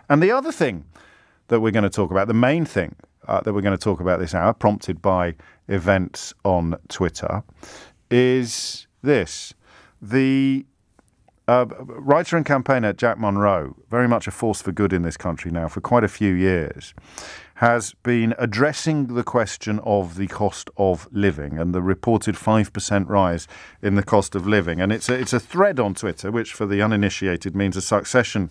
And the other thing that we're going to talk about, the main thing that we're going to talk about this hour, prompted by events on Twitter, is this. The writer and campaigner Jack Monroe, very much a force for good in this country now for quite a few years, has been addressing the question of the cost of living and the reported 5% rise in the cost of living. And it's a thread on Twitter, which for the uninitiated means a succession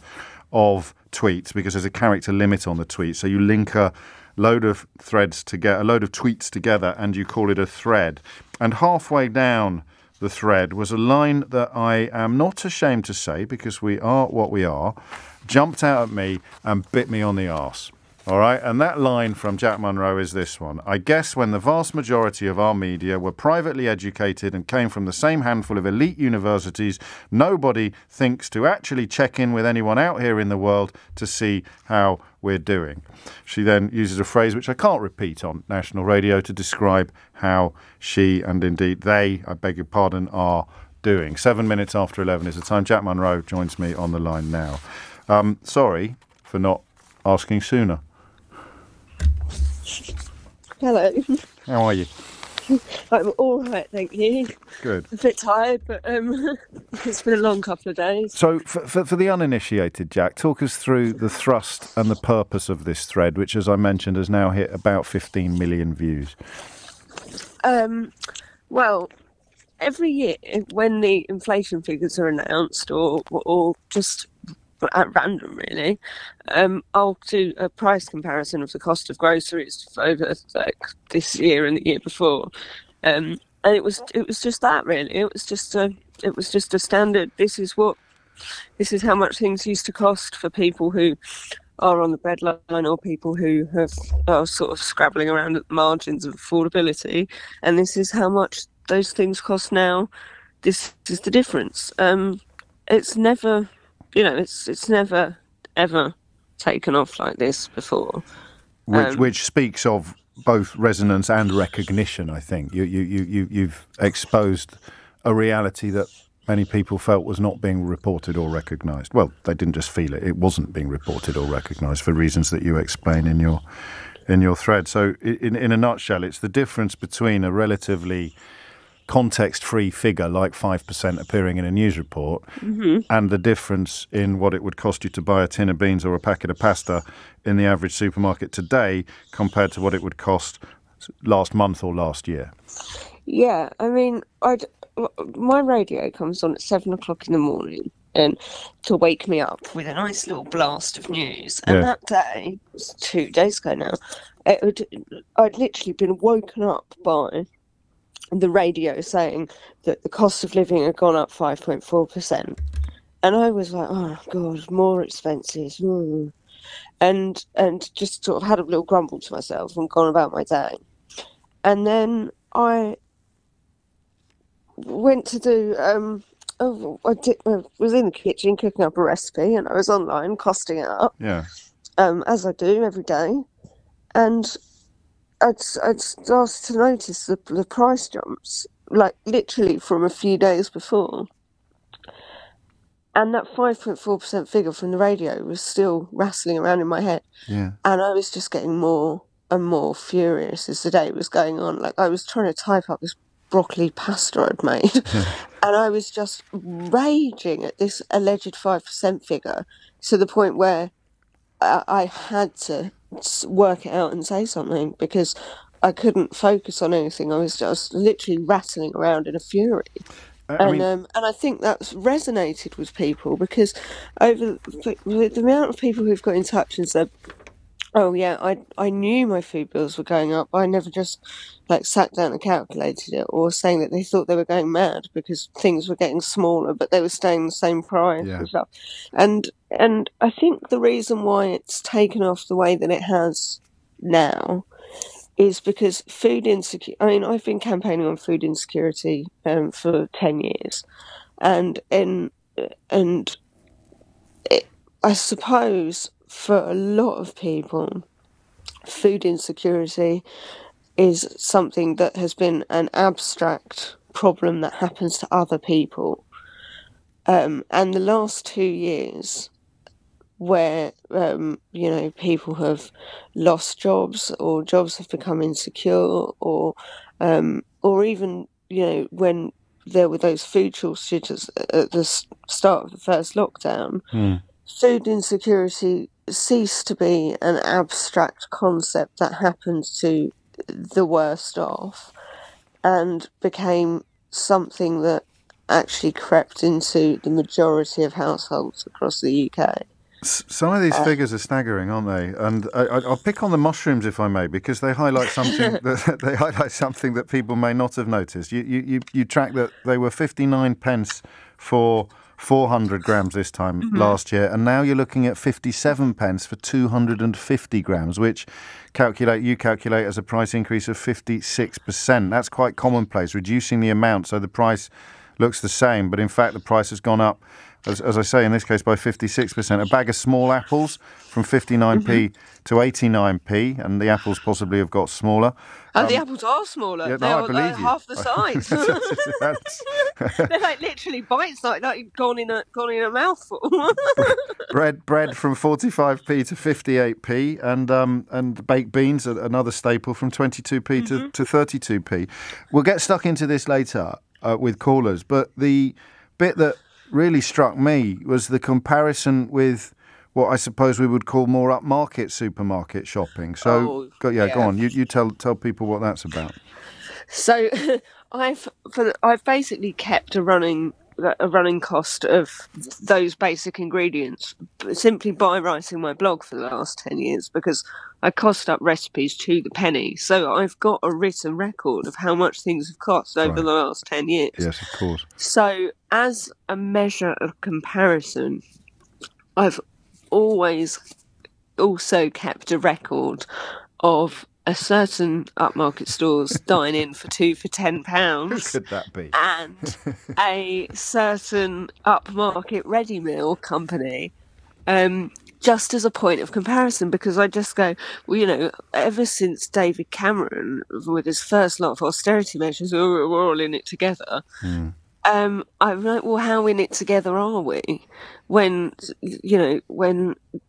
of tweets, because there's a character limit on the tweet. So you link a load of threads together, a load of tweets together, and you call it a thread. And halfway down the thread was a line that I am not ashamed to say, because we are what we are, jumped out at me and bit me on the arse. All right, and that line from Jack Monroe is this one. I guess when the vast majority of our media were privately educated and came from the same handful of elite universities, nobody thinks to actually check in with anyone out here in the world to see how we're doing. She then uses a phrase which I can't repeat on national radio to describe how she and indeed they, I beg your pardon, are doing. 7 minutes after 11 is the time. Jack Monroe joins me on the line now. Sorry for not asking sooner. Hello. How are you? I'm all right, thank you. Good. A bit tired, but it's been a long couple of days. So for the uninitiated, Jack, talk us through the thrust and the purpose of this thread, which, as I mentioned, has now hit about 15 million views. Well, every year when the inflation figures are announced or just at random, really, I'll do a price comparison of the cost of groceries over like this year and the year before, and it was just that, really. It was just a standard. This is how much things used to cost for people who are on the breadline or people who are sort of scrabbling around at the margins of affordability, and this is how much those things cost now. This is the difference. It's never. It's never, ever taken off like this before. Which speaks of both resonance and recognition, I think. You've exposed a reality that many people felt was not being reported or recognised. Well, they didn't just feel it. It wasn't being reported or recognised for reasons that you explain in your thread. So in a nutshell, it's the difference between a relatively context-free figure like 5% appearing in a news report, and the difference in what it would cost you to buy a tin of beans or a packet of pasta in the average supermarket today compared to what it would cost last month or last year. Yeah, I mean, my radio comes on at 7 o'clock in the morning and to wake me up with a nice little blast of news. And that day, it was 2 days ago now, I'd literally been woken up by the radio saying that the cost of living had gone up 5.4%. And I was like, oh, God, more expenses. And just sort of had a little grumble to myself and gone about my day. And then I went to do, I was in the kitchen cooking up a recipe, and I was online costing it up. Yeah. As I do every day. And I'd started to notice the price jumps, like literally from a few days before. And that 5.4% figure from the radio was still rattling around in my head. Yeah. And I was just getting more and more furious as the day was going on. Like, I was trying to type up this broccoli pasta I'd made. And I was just raging at this alleged 5% figure to the point where I had to work it out and say something, because I couldn't focus on anything. I was just literally rattling around in a fury. And I think that's resonated with people, because over the amount of people who've got in touch and said, oh yeah, I knew my food bills were going up. I never just sat down and calculated it, or saying that they thought they were going mad because things were getting smaller, but they were staying the same price and stuff. And I think the reason why it's taken off the way that it has now is because food insecurity. I mean, I've been campaigning on food insecurity for 10 years, and I suppose for a lot of people, food insecurity is something that has been an abstract problem that happens to other people. And the last 2 years, where people have lost jobs, or jobs have become insecure, or even when there were those food shortages at the start of the first lockdown. Food insecurity ceased to be an abstract concept that happened to the worst off, and became something that actually crept into the majority of households across the UK. Some of these figures are staggering, aren't they? And I'll pick on the mushrooms, if I may, because they highlight something that people may not have noticed. You track that they were 59 pence for 400 grams this time last year, and now you're looking at 57 pence for 250 grams, which you calculate as a price increase of 56%. That's quite commonplace, reducing the amount so the price looks the same, but in fact the price has gone up, as I say, in this case by 56%. A bag of small apples from 59p to 89p, and the apples possibly have got smaller. The apples are smaller. Yeah, they are half the size. They're like literally bites, like gone in a mouthful. bread from 45p to 58p, and baked beans, another staple, from 22p to 32p. We'll get stuck into this later with callers, but the bit that really struck me was the comparison with what I suppose we would call more upmarket supermarket shopping. So, go on. You tell people what that's about. So, I've basically kept a running cost of those basic ingredients simply by writing my blog for the last 10 years, because I cost up recipes to the penny. So I've got a written record of how much things have cost over the last 10 years. Yes, of course. So as a measure of comparison, I've always also kept a record of a certain upmarket store's dine-in for £2 for £10. Who could that be? And a certain upmarket ready meal company, just as a point of comparison, because I just go, well, ever since David Cameron, with his first lot of austerity measures, we're all in it together. I'm like, well, how in it together are we? When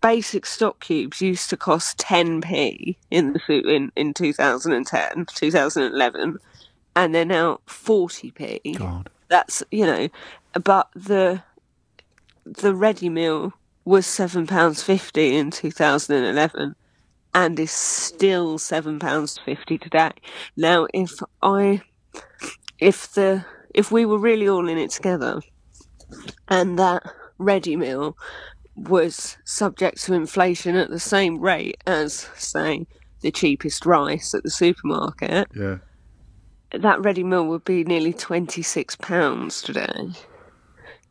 basic stock cubes used to cost 10p in 2010, 2011, and they're now 40p. God. That's, but the ready meal was £7.50 in 2011 and is still £7.50 today. Now, if we were really all in it together, and that ready meal was subject to inflation at the same rate as, say, the cheapest rice at the supermarket, that ready meal would be nearly £26 today.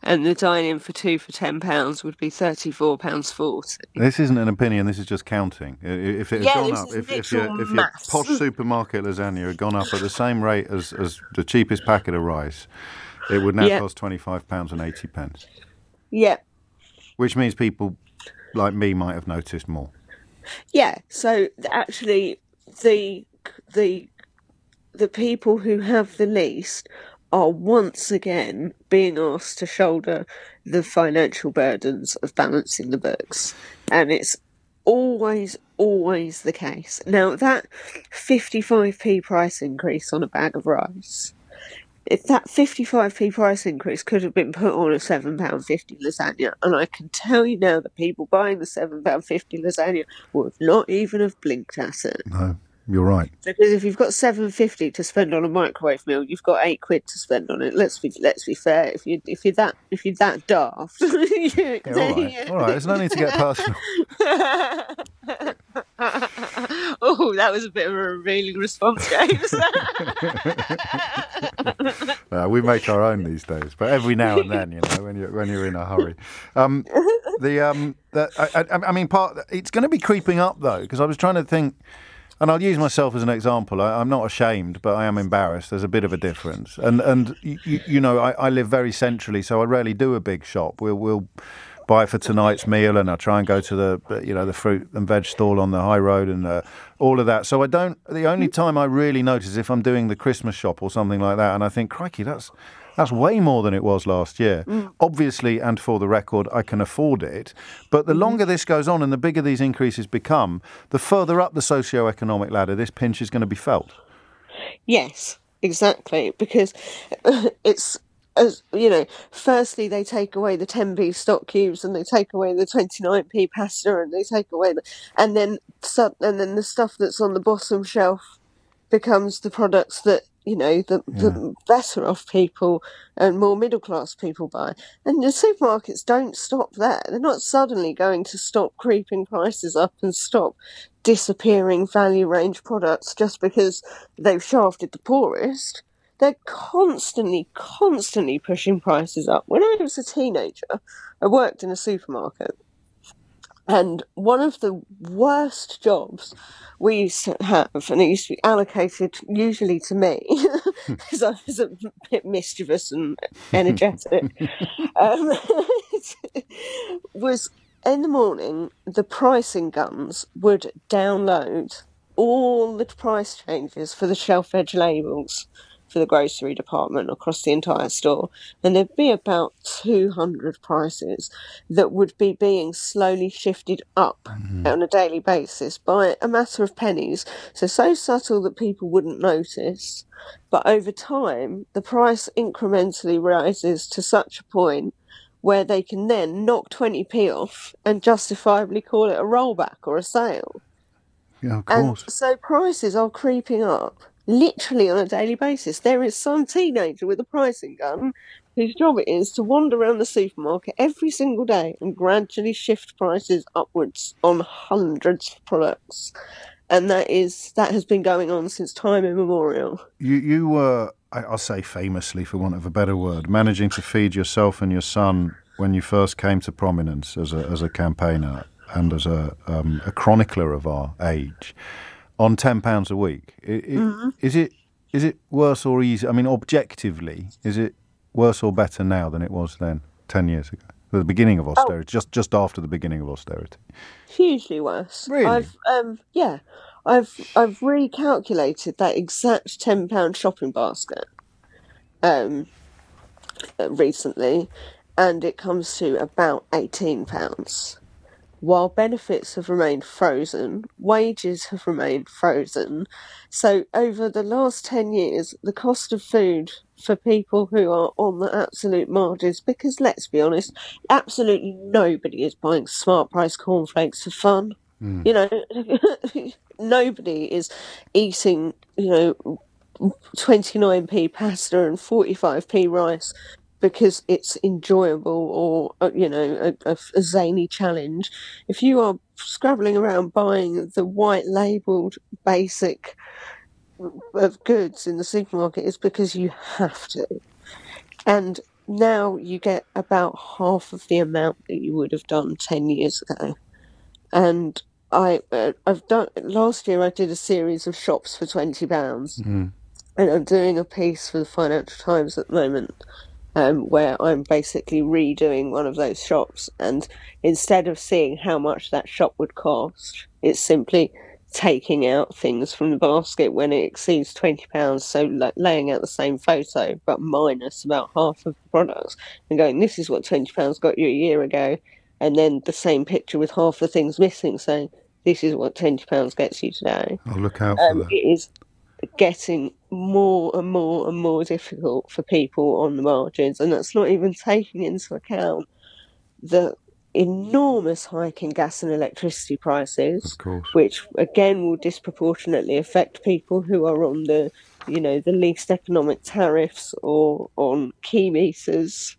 And the dine-in for £2 for £10 would be £34.40. This isn't an opinion, this is just counting. If it had gone up, if your posh supermarket lasagna had gone up at the same rate as the cheapest packet of rice, it would now cost £25.80. Yeah. Which means people like me might have noticed more. Yeah, so actually the people who have the least are once again being asked to shoulder the financial burdens of balancing the books. And it's always the case. Now, that 55p price increase on a bag of rice, if that 55p price increase could have been put on a £7.50 lasagna, and I can tell you now that people buying the £7.50 lasagna would not even have blinked at it. No. You're right. Because if you've got £7.50 to spend on a microwave meal, you've got £8 to spend on it. Let's be fair. If you're that daft, all right. There's no need to get personal. Oh, that was a bit of a revealing response, James. We make our own these days, but every now and then, when you're in a hurry. It's going to be creeping up though, because I was trying to think. And I'll use myself as an example. I'm not ashamed, but I am embarrassed. There's a bit of a difference. And I live very centrally, so I rarely do a big shop. We'll buy for tonight's meal, and I try and go to the fruit and veg stall on the high road and all of that. So I don't. The only time I really notice if I'm doing the Christmas shop or something like that, and I think, crikey, that's That's way more than it was last year. Obviously, and for the record, I can afford it. But the longer this goes on and the bigger these increases become, the further up the socio-economic ladder this pinch is going to be felt. Yes, exactly. Because it's, as you know, firstly they take away the 10p stock cubes and they take away the 29p pasta and they take away and then the stuff that's on the bottom shelf becomes the products that, you know, the better off people and more middle class people buy. And the supermarkets don't stop there. They're not suddenly going to stop creeping prices up and stop disappearing value range products just because they've shafted the poorest. They're constantly pushing prices up. When I was a teenager, I worked in a supermarket. And one of the worst jobs we used to have, and it used to be allocated usually to me, because I was a bit mischievous and energetic, was in the morning, the pricing guns would download all the price changes for the shelf edge labels for the grocery department across the entire store, and there'd be about 200 prices that would be being slowly shifted up on a daily basis by a matter of pennies, so subtle that people wouldn't notice, but over time the price incrementally rises to such a point where they can then knock 20p off and justifiably call it a rollback or a sale. Yeah, of And course. so prices are creeping up literally on a daily basis. There is some teenager with a pricing gun whose job it is to wander around the supermarket every single day and gradually shift prices upwards on hundreds of products. And that has been going on since time immemorial. You were, I'll say famously, for want of a better word, managing to feed yourself and your son when you first came to prominence as a campaigner and as a chronicler of our age on £10 a week. Is it worse or easier? I mean, objectively, is it worse or better now than it was then, 10 years ago? At the beginning of austerity, just after the beginning of austerity. Hugely worse. Really? I've recalculated that exact £10 shopping basket recently, and it comes to about £18. While benefits have remained frozen, wages have remained frozen. So over the last 10 years, the cost of food for people who are on the absolute margins, because let's be honest, absolutely nobody is buying smart price cornflakes for fun. You know, nobody is eating, 29p pasta and 45p rice because it's enjoyable or, a zany challenge. If you are scrabbling around buying the white labelled basic of goods in the supermarket, it's because you have to. And now you get about half of the amount that you would have done 10 years ago. And last year I did a series of shops for £20. And I'm doing a piece for the Financial Times at the moment, where I'm basically redoing one of those shops, and instead of seeing how much that shop would cost, it's simply taking out things from the basket when it exceeds £20, so like laying out the same photo but minus about half of the products and going, this is what £20 got you a year ago, and then the same picture with half the things missing saying, this is what £20 gets you today. I'll look out for that. It is getting more and more and more difficult for people on the margins, and that's not even taking into account the enormous hike in gas and electricity prices, Of course. which again will disproportionately affect people who are on the least economic tariffs or on key meters,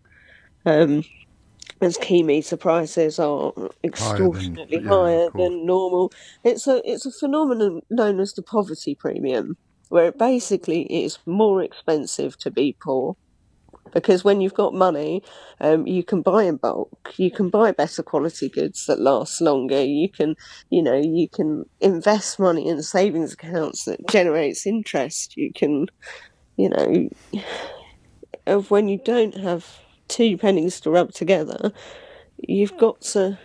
as key meter prices are extortionately higher than normal. It's a phenomenon known as the poverty premium, where it basically is more expensive to be poor. Because when you've got money, you can buy in bulk. You can buy better quality goods that last longer. You can invest money in savings accounts that generates interest. You can, when you don't have two pennies to rub together, you've got to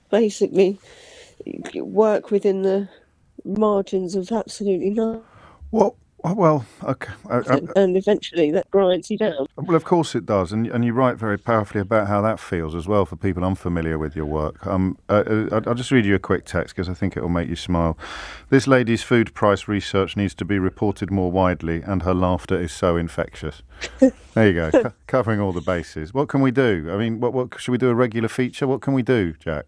basically work within the margins of absolutely nothing. Well, okay. And eventually that grinds you down. Well, of course it does, and you write very powerfully about how that feels as well for people unfamiliar with your work. I'll just read you a quick text because I think it will make you smile. This lady's food price research needs to be reported more widely, and her laughter is so infectious. There you go, covering all the bases. What can we do? I mean, what should we do? A regular feature? What can we do, Jack?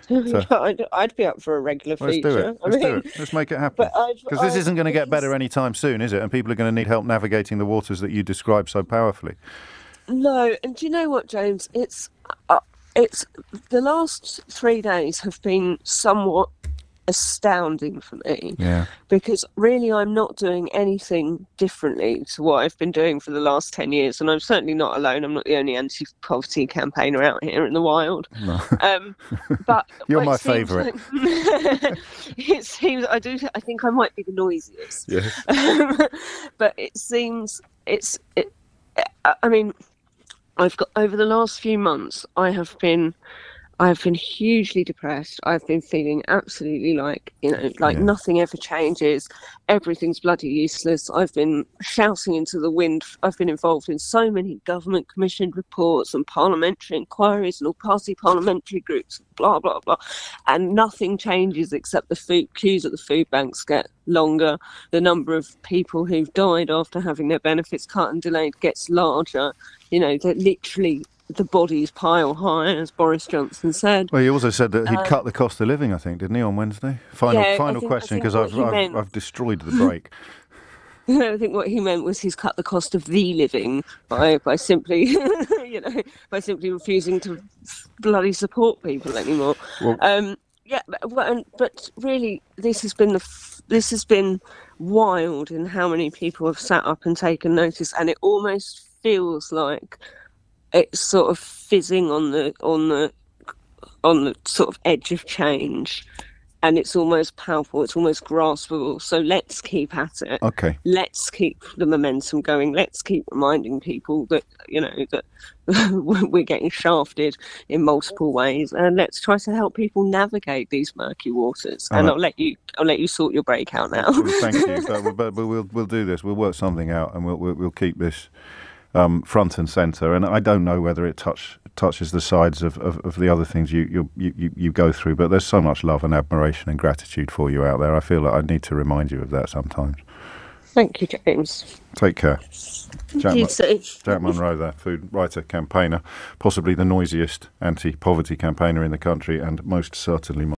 So, I'd be up for a regular let's do it. feature. Let's do it. Let's make it happen. But Because this isn't going to get better anytime soon, is it? And people are going to need help navigating the waters that you describe so powerfully. No, and do you know what, James? It's the last 3 days have been somewhat astounding for me. Yeah. Because really I'm not doing anything differently to what I've been doing for the last 10 years, and I'm certainly not alone. I'm not the only anti-poverty campaigner out here in the wild. No. But You're my favourite. It seems I think I might be the noisiest. Yes. But it seems I mean, I've got over the last few months I've been hugely depressed. I've been feeling absolutely like nothing ever changes. Everything's bloody useless. I've been shouting into the wind. I've been involved in so many government commissioned reports and parliamentary inquiries and all party parliamentary groups, blah, blah, blah. And nothing changes except the food queues at the food banks get longer. The number of people who've died after having their benefits cut and delayed gets larger. That literally the bodies pile high, as Boris Johnson said. Well, he also said that he'd cut the cost of living, I think, didn't he, on Wednesday? Final question, because I've destroyed the break. I think what he meant was he's cut the cost of the living by simply, by simply refusing to bloody support people anymore. Well, but really, this has been wild in how many people have sat up and taken notice, and it almost feels like it's sort of fizzing on the sort of edge of change, and it's almost palpable, it's almost graspable. So let's keep at it. Okay. Let's keep the momentum going. Let's keep reminding people that that we're getting shafted in multiple ways, and let's try to help people navigate these murky waters. And I'll let you sort your break out now. Well, thank you, but we'll do this. We'll work something out, and we'll keep this front and centre, and I don't know whether it touches the sides of the other things you go through, but there's so much love and admiration and gratitude for you out there. I feel like I need to remind you of that sometimes. Thank you, James. Take care. Jack Monroe, there, food writer, campaigner, possibly the noisiest anti-poverty campaigner in the country, and most certainly